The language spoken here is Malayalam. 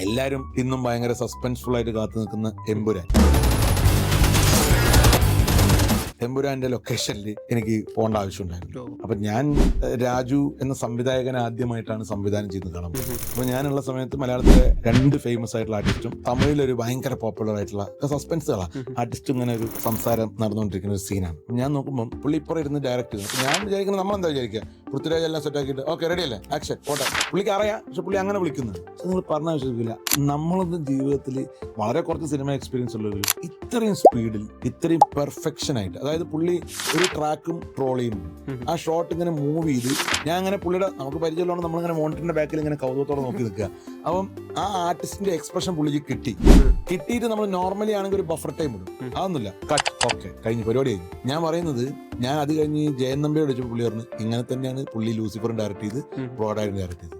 എല്ലാവരും ഇന്നും ഭയങ്കര സസ്പെൻസ്ഫുൾ ആയിട്ട് കാത്തു നിൽക്കുന്ന എമ്പുരാന്റെ ലൊക്കേഷനിൽ എനിക്ക് പോകേണ്ട ആവശ്യമുണ്ടായിരുന്നു. അപ്പൊ ഞാൻ രാജു എന്ന സംവിധായകനെ ആദ്യമായിട്ടാണ് സംവിധാനം ചെയ്ത് കാണുന്നത്. അപ്പൊ ഞാനുള്ള സമയത്ത് മലയാളത്തിലെ 2 ഫേമസ് ആയിട്ടുള്ള ആർട്ടിസ്റ്റും തമിഴിലൊരു ഭയങ്കര പോപ്പുലർ ആയിട്ടുള്ള സസ്പെൻസുകളാണ് ആർട്ടിസ്റ്റും ഇങ്ങനെ ഒരു സംസാരം നടന്നുകൊണ്ടിരിക്കുന്ന ഒരു സീനാണ്. ഞാൻ നോക്കുമ്പോൾ പുള്ളി ഇപ്പുറം ഇരുന്ന് ഡയറക്റ്റ് ചെയ്തു. ഞാൻ വിചാരിക്കുന്നത് നമ്മളെന്താ വിചാരിക്കുക, പൃഥ്വിരാജ് എല്ലാം സെറ്റ് ആക്കിയിട്ട് ഓക്കെ റെഡി അല്ലേ ആക്ഷൻ പോട്ടെ, പുള്ളിക്ക് അറിയാം. പക്ഷെ പുള്ളി അങ്ങനെ വിളിക്കുന്നത് നിങ്ങൾ പറഞ്ഞാൽ വിശ്വസിക്കില്ല. നമ്മളൊന്നും ജീവിതത്തിൽ വളരെ കുറച്ച് സിനിമ എക്സ്പീരിയൻസ് ഉള്ളവർ ഇത്രയും സ്പീഡിൽ ഇത്രയും പെർഫെക്ഷൻ ആയിട്ട്, അതായത് പുള്ളി ഒരു ട്രാക്കും ട്രോൾ ചെയ്യുന്നു, ആ ഷോട്ട് ഇങ്ങനെ മൂവ് ചെയ്ത് ഞാൻ അങ്ങനെ പുള്ളിയുടെ നമുക്ക് പരിചയമുള്ളതാണ്, നമ്മളിങ്ങനെ മോണിറ്ററിന്റെ ബാക്കിൽ ഇങ്ങനെ കൗതുകത്തോടെ നോക്കി നിൽക്കുക. അപ്പം ആ ആർട്ടിസ്റ്റിന്റെ എക്സ്പ്രഷൻ പുള്ളിക്ക് കിട്ടിയിട്ട് നമ്മൾ നോർമലി ആണെങ്കിൽ ഒരു ബഫർ ടൈം ഇടും, അതൊന്നുമില്ല, കട്ട് ഓക്കെ കഴിഞ്ഞ് പരിപാടി കഴിഞ്ഞു. ഞാൻ പറയുന്നത് ഞാൻ അത് കഴിഞ്ഞ് ജയൻ നമ്പിയോട് വെച്ചപ്പോൾ പുള്ളി പറഞ്ഞു ഇങ്ങനെ തന്നെയാണ് പുള്ളി ലൂസിഫറും ഡയറക്ട് ചെയ്ത് ബ്രോഡായിട്ട് ഡയറക്ട് ചെയ്ത്.